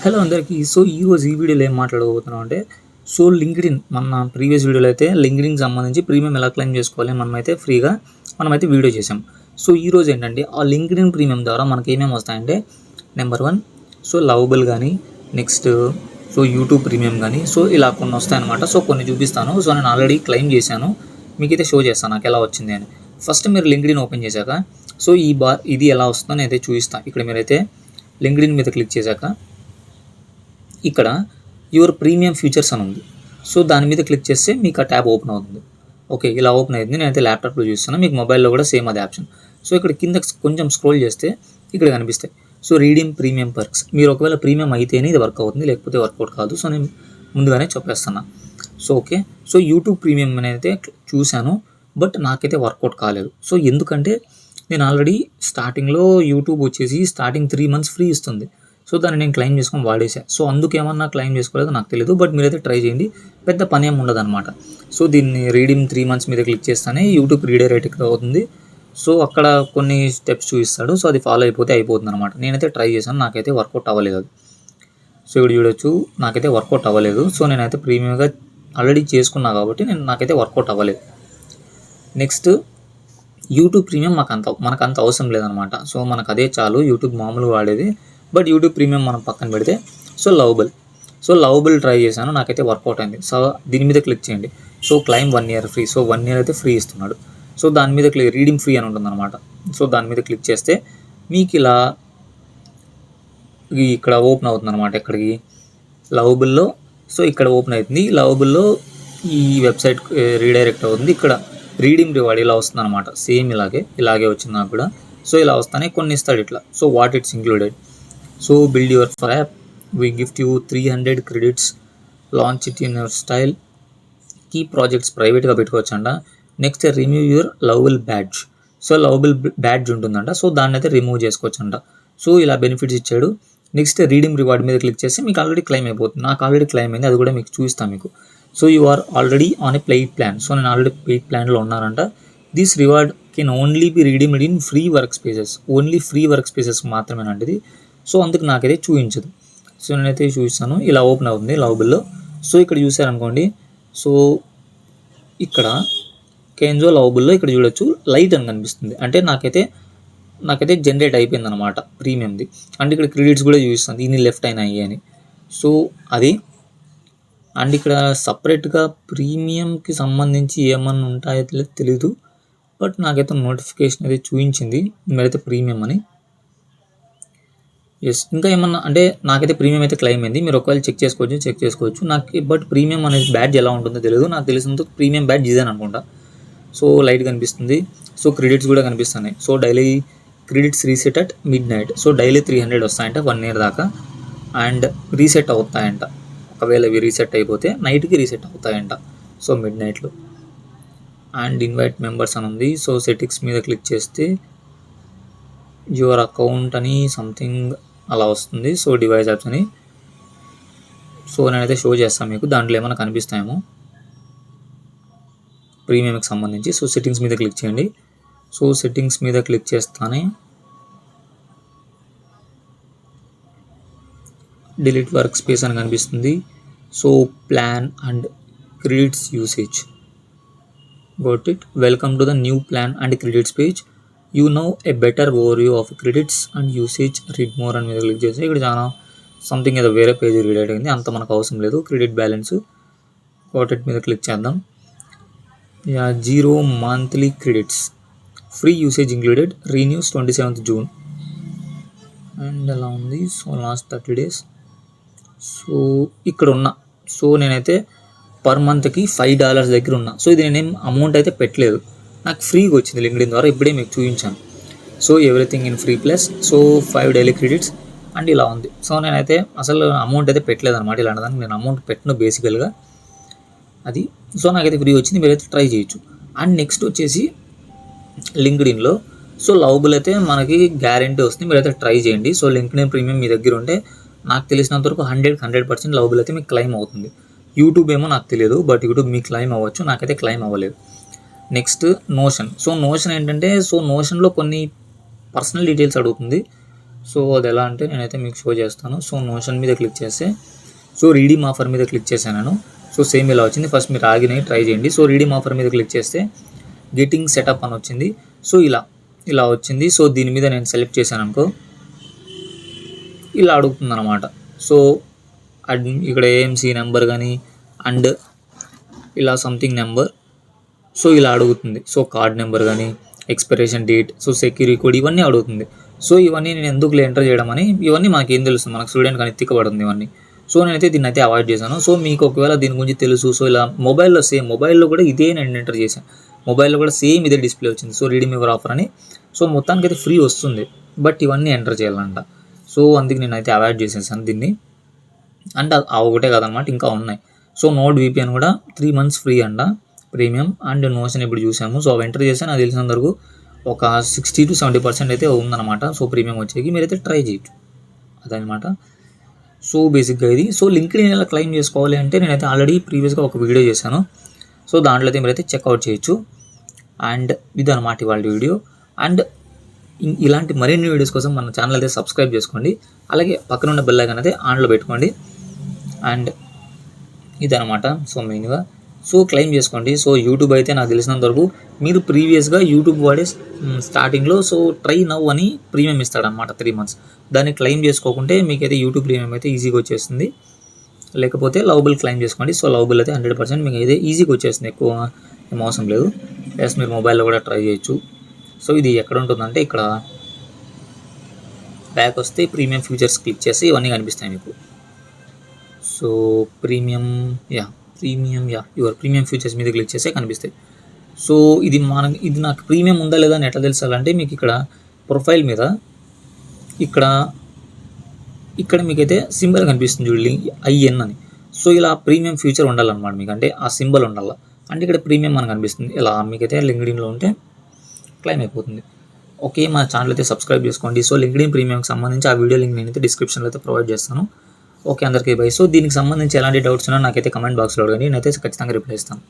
Hello అందరికీ. ఈరోజు ఈ వీడియోలో ఏం మాట్లాడబోతున్నాం అంటే లింక్డ్ఇన్ మన ప్రీవియస్ వీడియోలో అయితే లింక్డ్ఇన్కి సంబంధించి ప్రీమియం ఎలా క్లెయిమ్ చేసుకోవాలి మనమైతే వీడియో చేసాం. ఈరోజు ఏంటంటే ఆ లింక్డ్ఇన్ ప్రీమియం ద్వారా మనకి ఏమేమి వస్తాయంటే నెంబర్ 1 లవబుల్ కానీ నెక్స్ట్ యూట్యూబ్ ప్రీమియం కానీ ఇలా కొన్ని వస్తాయన్నమాట. కొన్ని చూపిస్తాను. నేను ఆల్రెడీ క్లెయిమ్ చేశాను, మీకైతే షో చేస్తాను నాకు ఎలా వచ్చింది అని. ఫస్ట్ మీరు లింక్డ్ఇన్ ఓపెన్ చేశాక ఇది ఎలా వస్తుందో నేనైతే చూపిస్తాను. ఇక్కడ మీరైతే లింక్డ్ఇన్ మీద క్లిక్ చేశాక ఇక్కడ యువర్ ప్రీమియం ఫ్యూచర్స్ అని ఉంది. దాని మీద క్లిక్ చేస్తే మీకు ఆ ట్యాబ్ ఓపెన్ అవుతుంది. ఓకే, ఇలా ఓపెన్ అవుతుంది. నేనైతే ల్యాప్టాప్లో చూస్తున్నాను, మీకు మొబైల్లో కూడా సేమ్ అదే ఆప్షన్. ఇక్కడ కింద కొంచెం స్క్రోల్ చేస్తే ఇక్కడ కనిపిస్తాయి. Redeem premium perks. మీరు ఒకవేళ ప్రీమియం అయితేనే ఇది వర్క్ అవుతుంది, లేకపోతే వర్కౌట్ కాదు. నేను ముందుగానే చెప్పేస్తున్నా. ఓకే, యూట్యూబ్ ప్రీమియం అయితే చూశాను, బట్ నాకైతే వర్కౌట్ కాలేదు. ఎందుకంటే నేను ఆల్రెడీ స్టార్టింగ్లో యూట్యూబ్ వచ్చేసి స్టార్టింగ్ 3 months ఫ్రీ ఇస్తుంది. దాన్ని నేను క్లెయిమ్ చేసుకొని వాడేసాను. అందుకేమన్నా క్లెయిమ్ చేసుకోలేదు నాకు తెలియదు, బట్ మీరైతే ట్రై చేయండి, పెద్ద పని ఏమి ఉండదు అనమాట. దీన్ని రీడీమ్ 3 months మీద క్లిక్ చేస్తానే యూట్యూబ్ రీడైరెక్ట్ అవుతుంది. అక్కడ కొన్ని స్టెప్స్ చూపిస్తాడు. అది ఫాలో అయిపోతే అయిపోతుంది అనమాట. నేనైతే ట్రై చేశాను, నాకైతే వర్కౌట్ అవ్వలేదు అది. ఇక్కడ చూడొచ్చు, నాకైతే వర్కౌట్ అవ్వలేదు. నేనైతే ప్రీమియంగా ఆల్రెడీ చేసుకున్నా కాబట్టి నాకైతే వర్కౌట్ అవ్వలేదు. నెక్స్ట్ యూట్యూబ్ ప్రీమియం మనకు అంత అవసరం లేదనమాట. మనకు అదే చాలు, యూట్యూబ్ మామూలు వాడేది. బట్ యూట్యూబ్ ప్రీమియం మనం పక్కన పెడితే లవబుల్ ట్రై చేశాను, నాకైతే వర్కౌట్ అయింది. దీని మీద క్లిక్ చేయండి. Claim 1 year free. 1 year అయితే ఫ్రీ ఇస్తున్నాడు. దాని మీద రీడింగ్ ఫ్రీ అని ఉంటుంది అనమాట. దాని మీద క్లిక్ చేస్తే మీకు ఇలా ఇక్కడ ఓపెన్ అవుతుంది అనమాట. ఎక్కడికి లవబుల్లో. ఇక్కడ ఓపెన్ అవుతుంది. లవబుల్లో ఈ వెబ్సైట్ రీడైరెక్ట్ అవుతుంది. ఇక్కడ రీడింగ్ రివార్డ్ ఇలా వస్తుంది అనమాట. సేమ్ ఇలాగే వచ్చింది నాకు కూడా. ఇలా వస్తానే కొన్ని ఇస్తాడు ఇట్లా. What it's included. build your app, we gift you 300 credits, launch it in your style, keep projects private గా పెట్టుకోవచ్చంట. Next remove your Lovable badge. Lovable badge ఉంటుందంట, దాన్ని అయితే రిమూవ్ చేసుకోవచ్చంట. ఇలా బెనిఫిట్స్ ఇచ్చాడు. నెక్స్ట్ రీడీమ్ రివార్డ్ మీద క్లిక్ చేస్తే మీకు ఆల్రెడీ క్లెయిమ్ అయిపోతుంది. నాకు ఆల్రెడీ క్లెయిమ్ అయింది, అది కూడా మీకు చూపిస్తాను మీకు. You are already on a paid plan. నేను ఆల్రెడీ పెయిడ్ ప్లాన్లో ఉన్నానంట. This reward can only be redeemed in free work spaces. Only free work spaces మాత్రమేనండి. అందుకు నాకైతే చూపించదు. నేనైతే చూపిస్తాను. ఇలా ఓపెన్ అవుతుంది లవబుల్లో. ఇక్కడ చూసారనుకోండి. ఇక్కడ కేంజో లవబుల్లో ఇక్కడ చూడొచ్చు లైట్ అని కనిపిస్తుంది. అంటే నాకైతే జనరేట్ అయిపోయింది అనమాట ప్రీమియంది. అంటే ఇక్కడ క్రెడిట్స్ కూడా చూపిస్తుంది, ఇన్ని లెఫ్ట్ అయినాయి అని. అది అండ్ ఇక్కడ సపరేట్గా ప్రీమియంకి సంబంధించి ఏమన్నా ఉంటాయో తెలీదు, బట్ నాకైతే నోటిఫికేషన్ అయితే చూపించింది మీరైతే ప్రీమియం అని. ఇంకా ఏమన్నా అంటే నాకైతే ప్రీమియం అయితే క్లెయిమ్ అయింది. మీరు ఒకవేళ చెక్ చేసుకోవచ్చు. నాకు బట్ ప్రీమియం అనేది బ్యాడ్జ్ ఎలా ఉంటుందో తెలియదు. నాకు తెలిసినంత ప్రీమియం బ్యాడ్జ్ ఇదే అనుకుంటా. లైట్ కనిపిస్తుంది. క్రెడిట్స్ కూడా కనిపిస్తున్నాయి. Daily credits reset at midnight. Daily 300 వస్తాయంట 1 year దాకా. అండ్ రీసెట్ అవుతాయంట. ఒకవేళ ఇవి రీసెట్ అయిపోతే నైట్కి రీసెట్ అవుతాయంట. మిడ్ నైట్లో. అండ్ ఇన్వైట్ మెంబర్స్ అని ఉంది. సెట్టింగ్స్ మీద క్లిక్ చేస్తే యువర్ అకౌంట్ అని సంథింగ్ అలా వస్తుంది. డివైస్ యాప్స్ అని. నేనైతే షో చేస్తాను మీకు, దాంట్లో ఏమైనా కనిపిస్తాయేమో ప్రీమియంకి సంబంధించి. సెట్టింగ్స్ మీద క్లిక్ చేయండి. సెట్టింగ్స్ మీద క్లిక్ చేస్తానే డిలీట్ వర్క్ స్పేస్ అని కనిపిస్తుంది. Plan and credits usage. Got it. Welcome to the new plan and credits page. You know A better overview of credits and usage. Read more అని మీద click చేస్తే ఇక్కడ చాలా something ఏదో వేరే పేజ్ రీడైట్ అయింది. అంత మనకు అవసరం లేదు. క్రెడిట్ బ్యాలెన్స్ కోటెట్ మీద క్లిక్ చేద్దాం. 0 monthly credits, free usage included, renews 27th June. And అలా ఉంది. Last 30 days. ఇక్కడ ఉన్నా. నేనైతే పర్ మంత్కి $5 దగ్గర ఉన్నా. ఇది నేనేం అమౌంట్ అయితే పెట్టలేదు, నాకు ఫ్రీగా వచ్చింది లింక్డ్ఇన్ ద్వారా. ఇప్పుడే మీకు చూపించాను. Everything in free plus 5 daily credits and ఇలా ఉంది. నేనైతే అసలు అమౌంట్ అయితే పెట్టలేదు అనమాట. ఇలాంటి దానికి నేను అమౌంట్ పెట్టను బేసికల్గా అది. నాకైతే ఫ్రీ వచ్చింది, మీరైతే ట్రై చేయొచ్చు. అండ్ నెక్స్ట్ వచ్చేసి లింక్డ్ఇన్లో లవబుల్ అయితే మనకి గ్యారెంటీ వస్తుంది, మీరైతే ట్రై చేయండి. లింక్డ్ఇన్ ప్రీమియం మీ దగ్గర ఉంటే నాకు తెలిసినంత వరకు 100% లవబుల్ అయితే మీకు క్లెయిమ్ అవుతుంది. యూట్యూబ్ ఏమో నాకు తెలియదు, బట్ యూట్యూబ్ మీకు క్లెయిమ్ అవ్వచ్చు, నాకైతే క్లెయిమ్ అవ్వలేదు. Next notion. నోషన్ ఏంటంటే నోషన్లో కొన్ని పర్సనల్ డీటెయిల్స్ అడుగుతుంది. సో అది ఎలా అంటే నేనైతే మీకు షో చేస్తాను. సో నోషన్ మీద క్లిక్ చేస్తే సో రీడీమ్ ఆఫర్ మీద క్లిక్ చేశాను నేను. సో సేమ్ ఇలా వచ్చింది. ఫస్ట్ మీరు ఆగినవి ట్రై చేయండి. సో రీడీమ్ ఆఫర్ మీద క్లిక్ చేస్తే గెటింగ్ సెటప్ అని వచ్చింది. సో ఇలా వచ్చింది. సో దీని మీద నేను సెలెక్ట్ చేశాను అనుకో, ఇలా అడుగుతుంది అనమాట. సో ఇక్కడ ఏఎంసీ నెంబర్ కానీ అండ్ ఇలా సంథింగ్ నెంబర్, సో ఇలా అడుగుతుంది. సో కార్డ్ నెంబర్ కానీ expiration date, so security code ఇవన్నీ అడుగుతుంది. సో ఇవన్నీ నేను ఎందుకు ఎంటర్ చేయడం అని, ఇవన్నీ మనకి ఏం తెలుస్తుంది, మనకు స్టూడెంట్ కానీ తిక్కబడుతుంది ఇవన్నీ. సో నేనైతే దీన్ని అయితే అవాయిడ్ చేశాను. సో మీకు ఒకవేళ దీని గురించి తెలుసు, సో ఇలా మొబైల్లో కూడా ఇదే నేను ఎంటర్ చేశాను. మొబైల్లో కూడా సేమ్ ఇదే డిస్ప్లే వచ్చింది. సో రీడీమ్ యువర్ ఆఫర్ అని. సో మొత్తానికి అయితే ఫ్రీ వస్తుంది, బట్ ఇవన్నీ ఎంటర్ చేయాలంట. సో అందుకు నేనైతే అవాయిడ్ చేసేసాను దీన్ని. అంటే ఒకటే కాదనమాట, ఇంకా ఉన్నాయి. సో నోడ్ VPN కూడా 3 months ఫ్రీ అంట ప్రీమియం. అండ్ నోషన్ ఇప్పుడు చూసాము. సో అవి ఎంటర్ చేస్తే నాకు తెలిసినంత వరకు ఒక 60 to 70% అయితే ఉందన్నమాట. సో ప్రీమియం వచ్చేకి మీరైతే ట్రై చేయొచ్చు అదనమాట. సో బేసిక్గా ఇది. సో లింక్డ్ఇన్ ఎలా క్లెయిమ్ చేసుకోవాలి అంటే నేనైతే ఆల్రెడీ ప్రీవియస్గా ఒక వీడియో చేశాను. సో దాంట్లో అయితే మీరైతే చెక్అవుట్ చేయొచ్చు. అండ్ ఇది అనమాట ఇవాళ వీడియో. అండ్ ఇలాంటి మరిన్ని వీడియోస్ కోసం మన ఛానల్ అయితే సబ్స్క్రైబ్ చేసుకోండి. అలాగే పక్కన ఉన్న బెల్ ఐకాన్ అయితే ఆన్లో పెట్టుకోండి. అండ్ ఇదనమాట సో మెయిన్గా. సో క్లెయిమ్ చేసుకోండి. సో యూట్యూబ్ అయితే నాకు తెలిసినంత వరకు మీరు ప్రీవియస్గా యూట్యూబ్ వాడే స్టార్టింగ్లో సో ట్రై నవ్ అని ప్రీమియం ఇస్తాడనమాట 3 months. దాన్ని క్లెయిమ్ చేసుకోకుంటే మీకైతే యూట్యూబ్ ప్రీమియం అయితే ఈజీగా వచ్చేస్తుంది. లేకపోతే లవబుల్ క్లెయిమ్ చేసుకోండి. సో లవబుల్ అయితే 100% మీకు అయితే ఈజీగా వచ్చేస్తుంది, ఎక్కువ ఏం అవసరం లేదు. ప్లస్ మీరు మొబైల్లో కూడా ట్రై చేయొచ్చు. సో ఇది ఎక్కడ ఉంటుందంటే ఇక్కడ బ్యాక్ వస్తే ప్రీమియం ఫ్యూచర్స్ క్లిక్ చేసి ఇవన్నీ కనిపిస్తాయి మీకు. సో యువర్ ప్రీమియం ఫ్యూచర్స్ మీద క్లిక్ చేస్తే కనిపిస్తాయి. సో ఇది నాకు ప్రీమియం ఉందా లేదా అని ఎట్లా తెలుసాలంటే మీకు ఇక్కడ ప్రొఫైల్ మీద ఇక్కడ మీకైతే సింబల్ కనిపిస్తుంది చూడండి, IN అని. సో ఇలా ప్రీమియం ఫ్యూచర్ ఉండాలన్నమాట మీకు, అంటే ఆ సింబల్ ఉండాలి. అంటే ఇక్కడ ప్రీమియం మనకు కనిపిస్తుంది. ఇలా మీకైతే లింక్డ్ఇన్లో ఉంటే క్లెయిమ్ అయిపోతుంది. ఓకే, మా ఛానల్ అయితే సబ్స్క్రైబ్ చేసుకోండి. సో లింక్డ్ఇన్ ప్రీమియంకి సంబంధించి ఆ వీడియో లింక్ నేనైతే డిస్క్రిప్షన్లో అయితే ప్రొవైడ్ చేస్తాను. ఓకే అందరికీ బై. సో దీనికి సంబంధించి ఎలాంటి డౌట్స్ ఉన్నా నాకైతే కమెంట్ బాక్స్లో అడగండి, నేనైతే ఖచ్చితంగా రిప్లై ఇస్తాను.